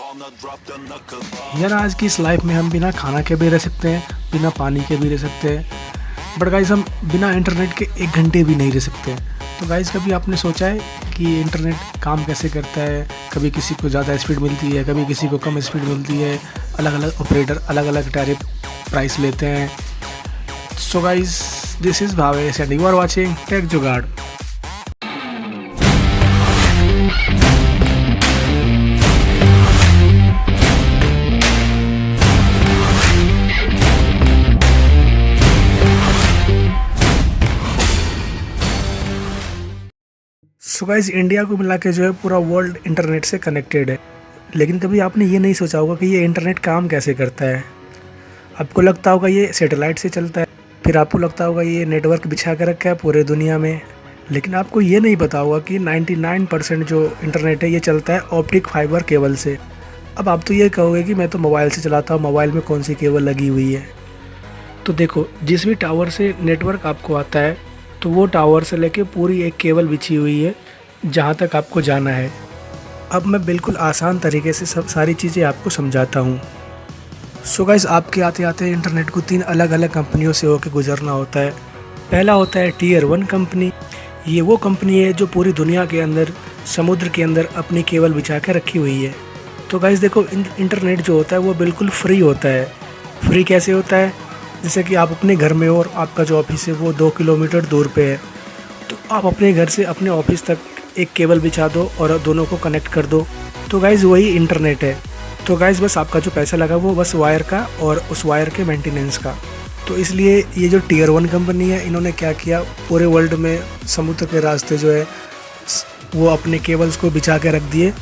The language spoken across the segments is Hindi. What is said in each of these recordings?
यार आज की इस लाइफ में हम बिना खाना के भी रह सकते हैं, बिना पानी के भी रह सकते हैं, बट गाइस हम बिना इंटरनेट के 1 घंटे भी नहीं रह सकते हैं। तो गाइस कभी आपने सोचा है कि इंटरनेट काम कैसे करता है? कभी किसी को ज़्यादा स्पीड मिलती है, कभी किसी को कम स्पीड मिलती है, अलग अलग ऑपरेटर अलग अलग टैरिफ प्राइस लेते हैं। So guys this is Bhavesh and you are watching tech Jugaad. So guys India को मिला के जो है पूरा वर्ल्ड इंटरनेट से कनेक्टेड है, लेकिन कभी आपने ये नहीं सोचा होगा कि ये इंटरनेट काम कैसे करता है। आपको लगता होगा ये सैटेलाइट से चलता है, फिर आपको लगता होगा ये नेटवर्क बिछा कर रखा है पूरे दुनिया में, लेकिन आपको ये नहीं पता होगा कि 99% जो इंटरनेट है ये चलता है ऑप्टिक फाइबर केबल से। अब आप तो ये कहोगे कि मैं तो मोबाइल से चलाता हूँ, मोबाइल में कौन सी केबल लगी हुई है। तो देखो, जिस भी टावर से नेटवर्क आपको आता है तो वो टावर से लेके पूरी एक केबल बिछी हुई है जहाँ तक आपको जाना है। अब मैं बिल्कुल आसान तरीके से सब सारी चीज़ें आपको समझाता हूँ। सो गाइस आपके आते आते इंटरनेट को 3 अलग अलग कंपनियों से होकर गुजरना होता है। पहला होता है टियर 1 कंपनी। ये वो कंपनी है जो पूरी दुनिया के अंदर समुद्र के अंदर अपनी केबल बिछा के रखी हुई है। तो गाइस देखो, इंटरनेट जो होता है वो बिल्कुल फ्री होता है। फ्री कैसे होता है? जैसे कि आप अपने घर में हो और आपका जो ऑफिस है वो 2 किलोमीटर दूर पे है, तो आप अपने घर से अपने ऑफिस तक एक केबल बिछा दो और दोनों को कनेक्ट कर दो। तो गाइज़ वही इंटरनेट है। तो गाइज़ बस आपका जो पैसा लगा वो बस वायर का और उस वायर के मेंटेनेंस का। तो इसलिए ये जो टियर 1 कंपनी है, इन्होंने क्या किया, पूरे वर्ल्ड में समुद्र के रास्ते जो है वो अपने केबल्स को बिछा के रख दिए।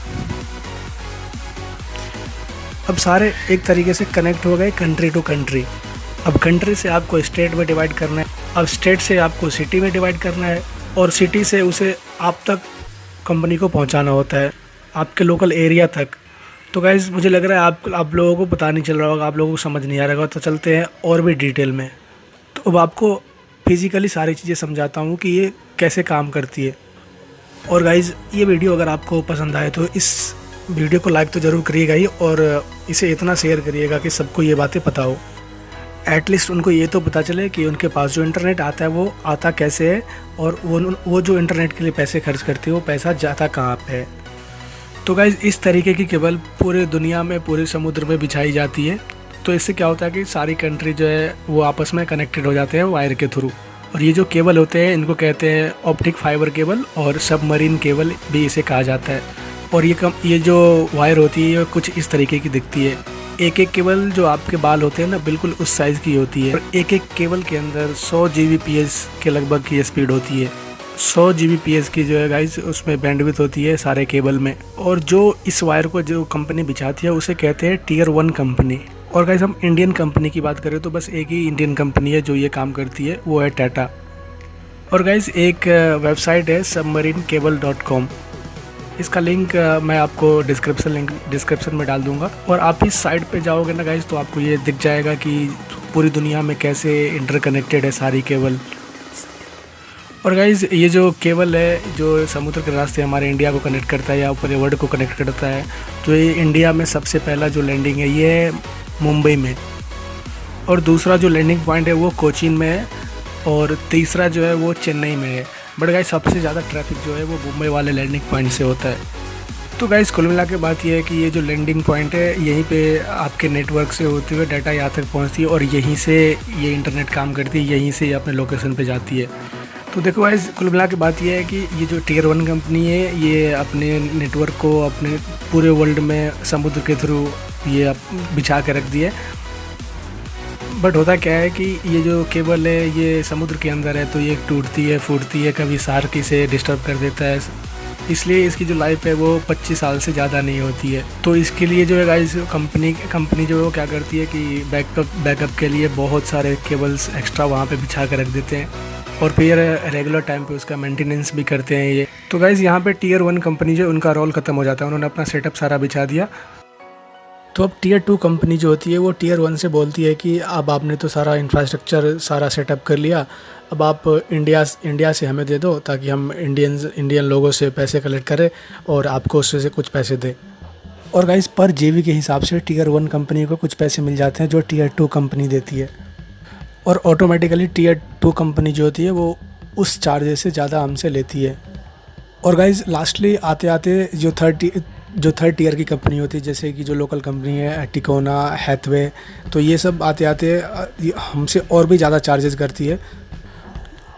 अब सारे एक तरीके से कनेक्ट हो गए कंट्री टू कंट्री। अब कंट्री से आपको स्टेट में डिवाइड करना है, अब स्टेट से आपको सिटी में डिवाइड करना है, और सिटी से उसे आप तक कंपनी को पहुंचाना होता है, आपके लोकल एरिया तक। तो गाइज़ मुझे लग रहा है आप लोगों को पता नहीं चल रहा होगा, आप लोगों को समझ नहीं आ रहा होगा। तो चलते हैं और भी डिटेल में। तो अब आपको फिज़िकली सारी चीज़ें समझाता हूँ कि ये कैसे काम करती है। और गाइज़ ये वीडियो अगर आपको पसंद आए तो इस वीडियो को लाइक तो ज़रूर करिएगा ही, और इसे इतना शेयर करिएगा कि सबको ये बातें पता हो। एटलीस्ट उनको ये तो पता चले कि उनके पास जो इंटरनेट आता है वो आता कैसे है, और वो जो इंटरनेट के लिए पैसे खर्च करते हैं वो पैसा जाता कहाँ पे है। तो गाइज़ इस तरीके की केबल पूरे दुनिया में, पूरे समुद्र में बिछाई जाती है। तो इससे क्या होता है कि सारी कंट्री जो है वो आपस में कनेक्टेड हो जाते हैं वायर के थ्रू। और ये जो केबल होते हैं इनको कहते हैं ऑप्टिक फाइबर केबल, और सबमरीन केबल भी इसे कहा जाता है। और ये जो वायर होती है कुछ इस तरीके की दिखती है। एक एक केबल जो आपके बाल होते हैं ना, बिल्कुल उस साइज़ की होती है। और एक एक केबल के अंदर 100 Gbps के लगभग की स्पीड होती है। 100 Gbps की जो है गाइस उसमें बैंडविड्थ होती है सारे केबल में। और जो इस वायर को जो कंपनी बिछाती है उसे कहते हैं टियर 1 कंपनी। और गाइस हम इंडियन कंपनी की बात करें तो बस एक ही इंडियन कंपनी है जो ये काम करती है, वो है टाटा। और गाइस एक वेबसाइट है submarineCable.com। इसका लिंक मैं आपको डिस्क्रिप्शन में डाल दूंगा। और आप इस साइट पे जाओगे ना गाइस तो आपको ये दिख जाएगा कि पूरी दुनिया में कैसे इंटरकनेक्टेड है सारी केबल। और गाइस ये जो केबल है जो समुद्र के रास्ते हमारे इंडिया को कनेक्ट करता है या पूरे वर्ल्ड को कनेक्ट करता है, तो ये इंडिया में सबसे पहला जो लैंडिंग है ये है मुंबई में, और दूसरा जो लैंडिंग पॉइंट है वो कोचीन में है, और तीसरा जो है वो चेन्नई में है। बट गाइस सबसे ज़्यादा ट्रैफिक जो है वो मुंबई वाले लैंडिंग पॉइंट से होता है। तो गाइस कुल मिला के बात ये है कि ये जो लैंडिंग पॉइंट है यहीं पे आपके नेटवर्क से होते हुए डाटा यहाँ तक पहुँचती है, और यहीं से ये इंटरनेट काम करती है, यहीं से ये अपने लोकेशन पे जाती है। तो देखो गाइस कुल मिला के बात ये है कि ये जो टियर 1 कंपनी है ये अपने नेटवर्क को अपने पूरे वर्ल्ड में समुद्र के थ्रू ये बिछा के रख दिए। बट होता क्या है कि ये जो केबल है ये समुद्र के अंदर है, तो ये टूटती है, फूटती है, कभी शार्क इसे डिस्टर्ब कर देता है, इसलिए इसकी जो लाइफ है वो 25 साल से ज़्यादा नहीं होती है। तो इसके लिए जो है गाइस कंपनी जो है वो क्या करती है कि बैकअप के लिए बहुत सारे केबल्स एक्स्ट्रा वहाँ पे बिछा कर रख देते हैं, और फिर रेगुलर टाइम पे उसका मेंटेनेंस भी करते हैं ये। तो गाइस यहाँ पे टियर 1 कंपनी जो उनका रोल ख़त्म हो जाता है, उन्होंने अपना सेटअप सारा बिछा दिया। तो अब टियर 2 कंपनी जो होती है वो टियर 1 से बोलती है कि अब आपने तो सारा इंफ्रास्ट्रक्चर सारा सेटअप कर लिया, अब आप इंडिया से हमें दे दो ताकि हम इंडियन लोगों से पैसे कलेक्ट करें और आपको उससे से कुछ पैसे दें। और गाइस पर जीबी के हिसाब से टीयर 1 कंपनी को कुछ पैसे मिल जाते हैं जो टीयर 2 कंपनी देती है, और ऑटोमेटिकली टीयर 2 कंपनी जो होती है वो उस चार्जेस से ज़्यादा हमसे लेती है। और गाइस लास्टली आते आते जो थर्ड टीयर की कंपनी होती है, जैसे कि जो लोकल कंपनी है टिकोना, हैथवे, तो ये सब आते आते हमसे और भी ज़्यादा चार्जेस करती है।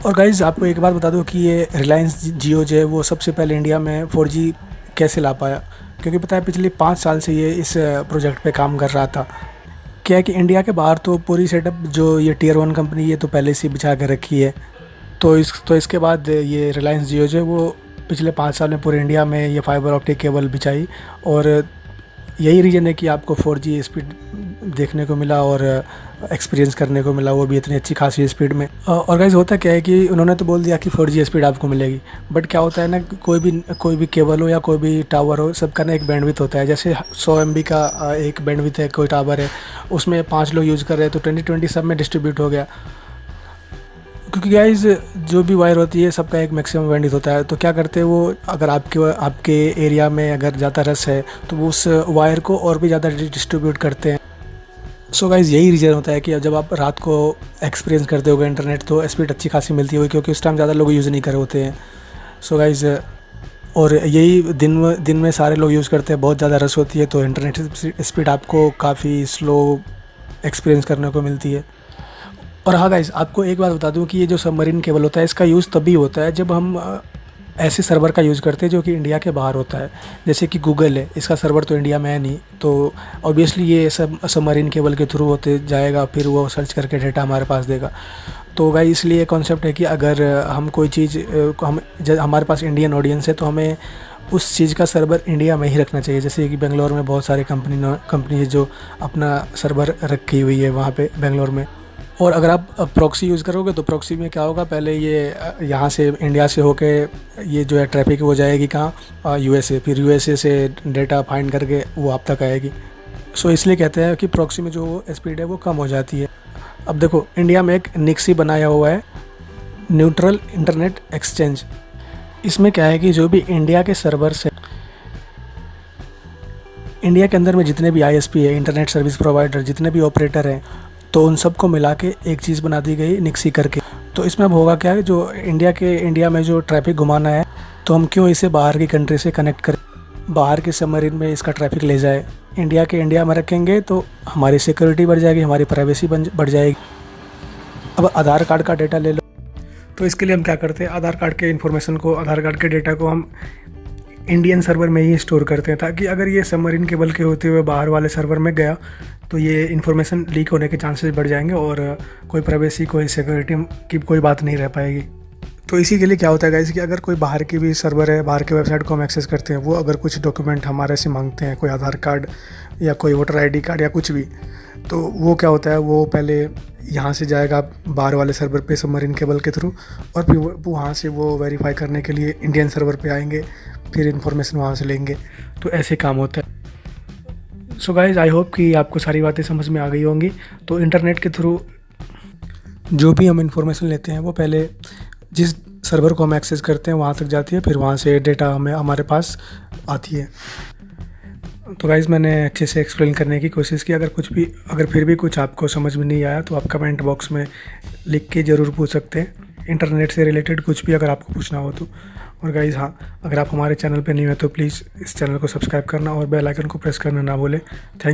और गाइस आपको एक बात बता दूं कि ये रिलायंस जियो जो है वो सबसे पहले इंडिया में 4G कैसे ला पाया, क्योंकि पता है पिछले 5 साल से ये इस प्रोजेक्ट पे काम कर रहा था। क्या है कि इंडिया के बाहर तो पूरी सेटअप जो ये टीयर 1 कंपनी ये तो पहले से बिछा कर रखी है, तो इसके बाद ये रिलायंस जियो जो है वो पिछले 5 साल में पूरे इंडिया में ये फाइबर ऑप्टिक केबल बिछाई, और यही रीज़न है कि आपको 4G स्पीड देखने को मिला और एक्सपीरियंस करने को मिला, वो भी इतनी अच्छी खासी स्पीड में। और गाइस होता क्या है कि उन्होंने तो बोल दिया कि 4G स्पीड आपको मिलेगी, बट क्या होता है ना, कोई भी केबल हो या कोई भी टावर हो, सबका ना एक बैंडविड्थ होता है। जैसे 100 MB का एक बैंडविड्थ है, कोई टावर है, उसमें 5 लोग यूज़ कर रहे हैं तो 20-20 सब में डिस्ट्रीब्यूट हो गया। क्योंकि गाइस जो भी वायर होती है सबका एक मैक्सिमम बैंडविड्थ होता है, तो क्या करते हैं वो, अगर आपके एरिया में अगर ज़्यादा रस है तो वो उस वायर को और भी ज़्यादा डिस्ट्रीब्यूट करते हैं। सो गाइस यही रीज़न होता है कि जब आप रात को एक्सपीरियंस करते होगे इंटरनेट तो स्पीड अच्छी खासी मिलती होगी, क्योंकि उस टाइम ज़्यादा लोग यूज़ नहीं कर रहे होते हैं। सो गाइस और यही दिन में सारे लोग यूज़ करते हैं, बहुत ज़्यादा रस होती है तो इंटरनेट स्पीड आपको काफ़ी स्लो एक्सपीरियंस करने को मिलती है। और हाँ गाइस आपको एक बात बता दूं कि ये जो सबमरीन केबल होता है इसका यूज़ तभी होता है जब हम ऐसे सर्वर का यूज़ करते हैं जो कि इंडिया के बाहर होता है। जैसे कि गूगल है, इसका सर्वर तो इंडिया में है नहीं, तो ऑब्वियसली ये सब सबमरीन केबल के थ्रू होते जाएगा, फिर वो सर्च करके डेटा हमारे पास देगा। तो गाइस इसलिए कॉन्सेप्ट है कि अगर हम कोई चीज़ हमारे पास इंडियन ऑडियंस है तो हमें उस चीज़ का सर्वर इंडिया में ही रखना चाहिए। जैसे कि बेंगलोर में बहुत सारे कंपनी है जो अपना सर्वर रखी हुई है वहाँ पे बेंगलोर में। और अगर आप प्रॉक्सी यूज़ करोगे तो प्रॉक्सी में क्या होगा, पहले ये यहाँ से इंडिया से होके ये जो है ट्रैफिक हो जाएगी कहाँ, USA, फिर USA से डेटा फाइंड करके वो आप तक आएगी। सो इसलिए कहते हैं कि प्रॉक्सी में जो स्पीड है वो कम हो जाती है। अब देखो इंडिया में एक निक्सी बनाया हुआ है, न्यूट्रल इंटरनेट एक्सचेंज। इसमें क्या है कि जो भी इंडिया के सर्वर से, इंडिया के अंदर में जितने भी ISP है, इंटरनेट सर्विस प्रोवाइडर, जितने भी ऑपरेटर हैं, तो उन सबको मिला के एक चीज़ बना दी गई निक्सी करके। तो इसमें अब होगा क्या है, जो इंडिया में जो ट्रैफिक घुमाना है तो हम क्यों इसे बाहर की कंट्री से कनेक्ट करें, बाहर के सबमरीन में इसका ट्रैफिक ले जाए, इंडिया में रखेंगे तो हमारी सिक्योरिटी बढ़ जाएगी, हमारी प्राइवेसी बढ़ जाएगी। अब आधार कार्ड का डेटा ले लो, तो इसके लिए हम क्या करते हैं, आधार कार्ड के डेटा को हम इंडियन सर्वर में ही स्टोर करते हैं, ताकि अगर ये सबमरीन केबल के होते हुए बाहर वाले सर्वर में गया तो ये इन्फॉर्मेशन लीक होने के चांसेस बढ़ जाएंगे और कोई प्राइवेसी, कोई सिक्योरिटी की कोई बात नहीं रह पाएगी। तो इसी के लिए क्या होता है गाइस कि अगर कोई बाहर की भी सर्वर है, बाहर के वेबसाइट को हम एक्सेस करते हैं, वो अगर कुछ डॉक्यूमेंट हमारे से मांगते हैं, कोई आधार कार्ड या कोई वोटर ID कार्ड या कुछ भी, तो वो क्या होता है, वो पहले यहाँ से जाएगा बाहर वाले सर्वर पे सबमरीन केबल के थ्रू, और फिर वहाँ से वो वेरीफाई करने के लिए इंडियन सर्वर पे आएंगे, फिर इन्फॉर्मेशन वहाँ से लेंगे। तो ऐसे काम होता है। सो गाइज आई होप कि आपको सारी बातें समझ में आ गई होंगी। तो इंटरनेट के थ्रू जो भी हम इंफॉर्मेशन लेते हैं वो पहले जिस सर्वर को हम एक्सेस करते हैं वहाँ तक जाती है, फिर वहाँ से डेटा हमारे पास आती है। तो गाइज़ मैंने अच्छे से एक्सप्लेन करने की कोशिश की। अगर फिर भी कुछ आपको समझ में नहीं आया तो आप कमेंट बॉक्स में लिख के ज़रूर पूछ सकते हैं, इंटरनेट से रिलेटेड कुछ भी अगर आपको पूछना हो तो। और गाइज़ हाँ, अगर आप हमारे चैनल पे नहीं हो तो प्लीज़ इस चैनल को सब्सक्राइब करना और बेल आइकन को प्रेस करना ना भूलें। थैंक